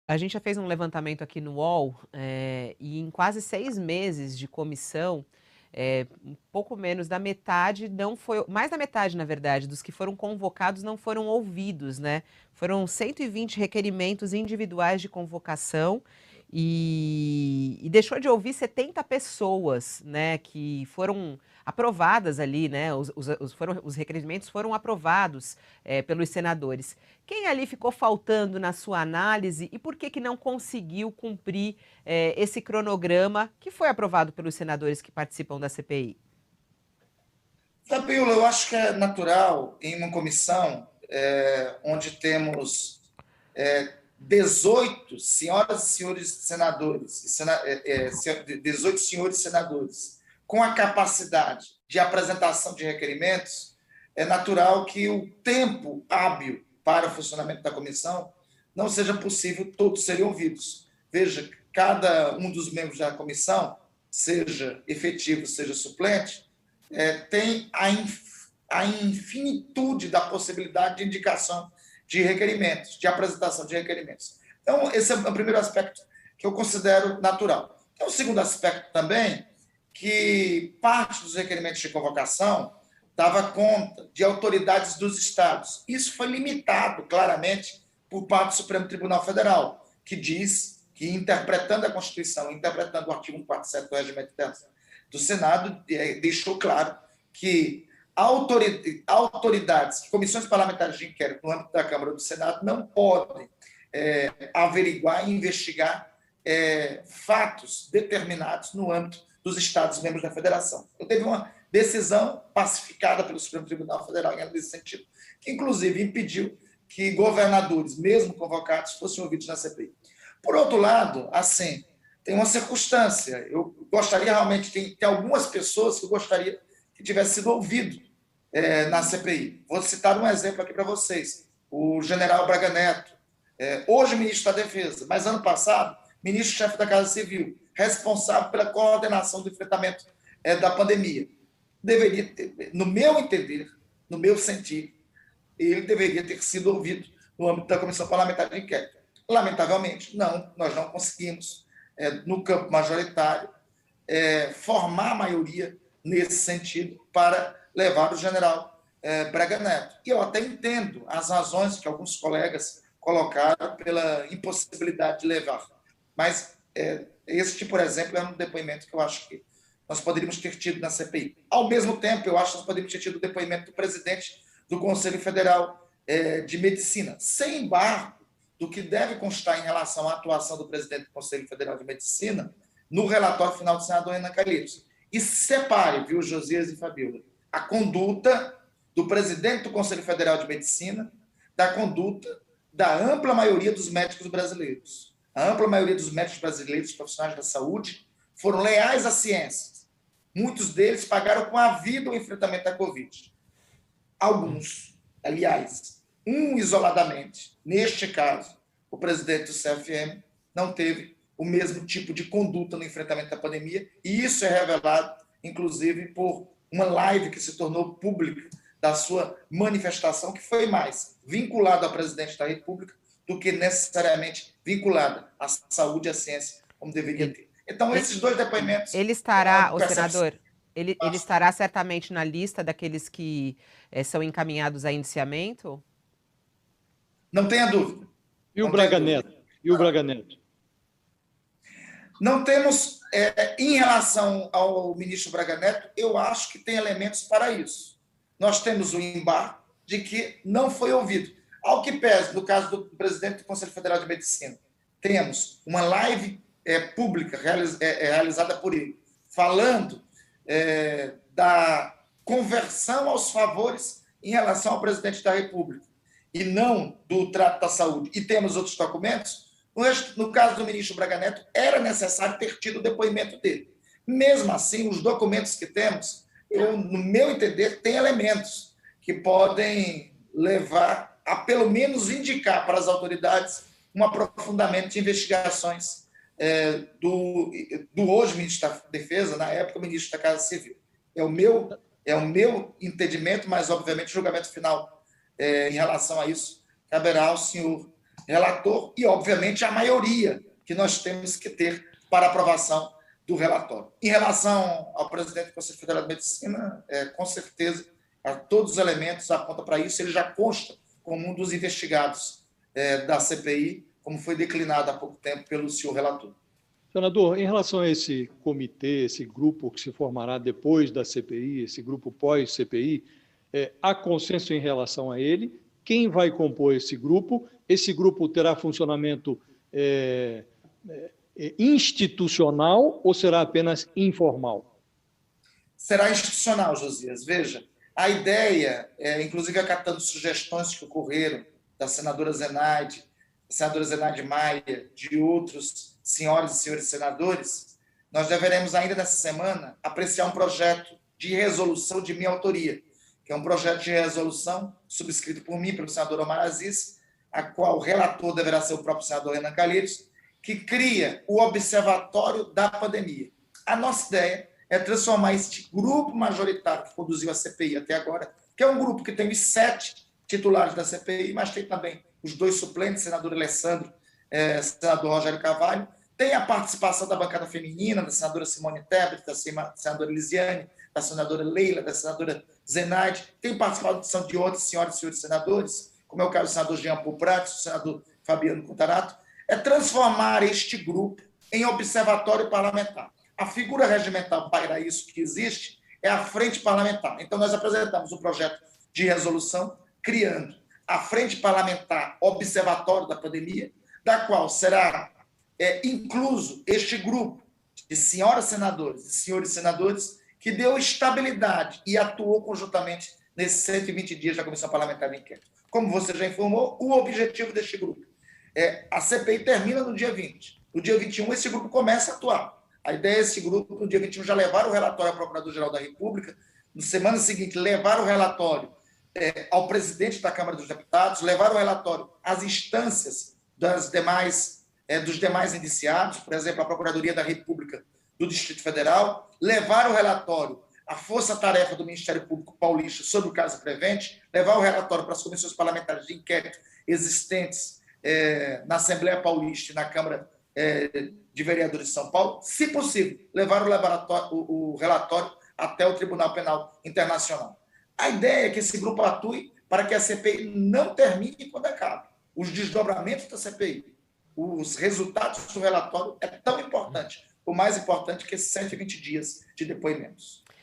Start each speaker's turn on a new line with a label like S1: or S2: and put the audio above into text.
S1: A gente já fez um levantamento aqui no UOL, e em quase 6 meses de comissão, um pouco menos da metade não foi mais da metade, na verdade, dos que foram convocados não foram ouvidos, né. Foram 120 requerimentos individuais de convocação, e deixou de ouvir 70 pessoas, né, que foram aprovadas ali, né, os requerimentos foram aprovados, pelos senadores. Quem ali ficou faltando na sua análise e por que que não conseguiu cumprir, esse cronograma que foi aprovado pelos senadores que participam da CPI?
S2: Fabiola, eu acho que é natural em uma comissão onde temos 18 senhoras e senhores senadores, 18 senhores senadores, com a capacidade de apresentação de requerimentos, é natural que o tempo hábil para o funcionamento da comissão não seja possível todos serem ouvidos. Veja, cada um dos membros da comissão, seja efetivo, seja suplente, tem a infinitude da possibilidade de indicação de requerimentos, de apresentação de requerimentos. Então, esse é o primeiro aspecto que eu considero natural. Tem um segundo aspecto também, que parte dos requerimentos de convocação dava conta de autoridades dos estados. Isso foi limitado claramente por parte do Supremo Tribunal Federal, que diz que, interpretando a Constituição, interpretando o artigo 147 do Regimento Interno do Senado, deixou claro que autoridades, comissões parlamentares de inquérito no âmbito da Câmara ou do Senado não podem averiguar e investigar fatos determinados no âmbito dos Estados membros da Federação. Então, teve uma decisão pacificada pelo Supremo Tribunal Federal nesse sentido, que inclusive impediu que governadores, mesmo convocados, fossem ouvidos na CPI. Por outro lado, assim, tem uma circunstância. Eu gostaria realmente, tem algumas pessoas que eu gostaria que tivesse sido ouvido na CPI. Vou citar um exemplo aqui para vocês. O general Braga Neto, hoje ministro da Defesa, mas ano passado, ministro-chefe da Casa Civil, responsável pela coordenação do enfrentamento da pandemia. Deveria ter, no meu entender, no meu sentir, ele deveria ter sido ouvido no âmbito da Comissão Parlamentar de Inquérito. Lamentavelmente, não, nós não conseguimos, no campo majoritário, formar a maioria nesse sentido para levar o general Braga Neto. E eu até entendo as razões que alguns colegas colocaram pela impossibilidade de levar. Mas este, por exemplo, é um depoimento que eu acho que nós poderíamos ter tido na CPI. Ao mesmo tempo, eu acho que nós poderíamos ter tido o depoimento do presidente do Conselho Federal de Medicina, sem embargo do que deve constar em relação à atuação do presidente do Conselho Federal de Medicina no relatório final do senador Renan Calheiros. E separe, viu, Josias e Fabiola, a conduta do presidente do Conselho Federal de Medicina da conduta da ampla maioria dos médicos brasileiros. A ampla maioria dos médicos brasileiros, profissionais da saúde, foram leais à ciência. Muitos deles pagaram com a vida o enfrentamento da Covid. Alguns, aliás, isoladamente, neste caso, o presidente do CFM não teve o mesmo tipo de conduta no enfrentamento da pandemia, e isso é revelado, inclusive, por uma live que se tornou pública da sua manifestação, que foi mais vinculada ao presidente da República do que necessariamente vinculada à saúde e à ciência, como deveria ter. Então,
S1: Ele
S2: esses dois depoimentos
S1: ele
S2: é uma
S1: estará, o
S2: percepção.
S1: senador, ele estará certamente na lista daqueles que, são encaminhados a indiciamento?
S2: Não tenha dúvida.
S3: E o
S2: Não tenha
S3: Braga
S2: dúvida.
S3: Neto? E o Braga Neto?
S2: Não temos, em relação ao ministro Braga Neto, eu acho que tem elementos para isso. Nós temos o embargo de que não foi ouvido. Ao que pese, no caso do presidente do Conselho Federal de Medicina, temos uma live pública realizada por ele, falando da conversão aos favores em relação ao presidente da República, e não do trato da saúde. E temos outros documentos. No caso do ministro Braga Neto, era necessário ter tido o depoimento dele. Mesmo assim, os documentos que temos, no meu entender, tem elementos que podem levar a, pelo menos, indicar para as autoridades um aprofundamento de investigações do hoje ministro da Defesa, na época ministro da Casa Civil. É o meu entendimento, mas, obviamente, o julgamento final em relação a isso caberá ao senhor relator e, obviamente, a maioria que nós temos que ter para aprovação do relatório. Em relação ao presidente do Conselho Federal de Medicina, com certeza, todos os elementos apontam para isso, ele já consta como um dos investigados da CPI, como foi declinado há pouco tempo pelo senhor relator.
S3: Senador, em relação a esse comitê, esse grupo que se formará depois da CPI, esse grupo pós-CPI, há consenso em relação a ele? Quem vai compor esse grupo? Esse grupo terá funcionamento institucional ou será apenas informal?
S2: Será institucional, Josias. Veja, a ideia, inclusive acatando sugestões que ocorreram da senadora Zenaide Maia, de outros senhoras e senhores senadores, nós deveremos ainda nessa semana apreciar um projeto de resolução de minha autoria, que é um projeto de resolução subscrito por mim, pelo senador Omar Aziz, a qual o relator deverá ser o próprio senador Renan Calheiros, que cria o Observatório da Pandemia. A nossa ideia é transformar este grupo majoritário que conduziu a CPI até agora, que é um grupo que tem os 7 titulares da CPI, mas tem também os 2 suplentes, senador Alessandro, senador Rogério Carvalho, tem a participação da bancada feminina, da senadora Simone Tebet, da senadora Elisiane, da senadora Leila, da senadora Zenaide, tem participação de outros senhoras e senhores senadores, como é o caso do senador Jean Paul Prats, do senador Fabiano Contarato, é transformar este grupo em observatório parlamentar. A figura regimental para isso que existe é a frente parlamentar. Então, nós apresentamos um projeto de resolução criando a frente parlamentar observatório da pandemia, da qual será incluso este grupo de senhoras senadoras e senhores senadores que deu estabilidade e atuou conjuntamente nesses 120 dias da Comissão Parlamentar de Inquérito. Como você já informou, o objetivo deste grupo a CPI termina no dia 20. No dia 21, esse grupo começa a atuar. A ideia é esse grupo, no dia 21, já levar o relatório ao Procurador-Geral da República, na semana seguinte, levar o relatório ao presidente da Câmara dos Deputados, levar o relatório às instâncias dos demais indiciados, por exemplo, a Procuradoria da República do Distrito Federal, levar o relatório à Força-Tarefa do Ministério Público Paulista sobre o caso Prevent, levar o relatório para as comissões parlamentares de inquérito existentes na Assembleia Paulista e na Câmara de Vereadores de São Paulo, se possível, levar o relatório até o Tribunal Penal Internacional. A ideia é que esse grupo atue para que a CPI não termine quando acabe. Os desdobramentos da CPI, os resultados do relatório é tão importante, o mais importante que esses 120 dias de depoimentos.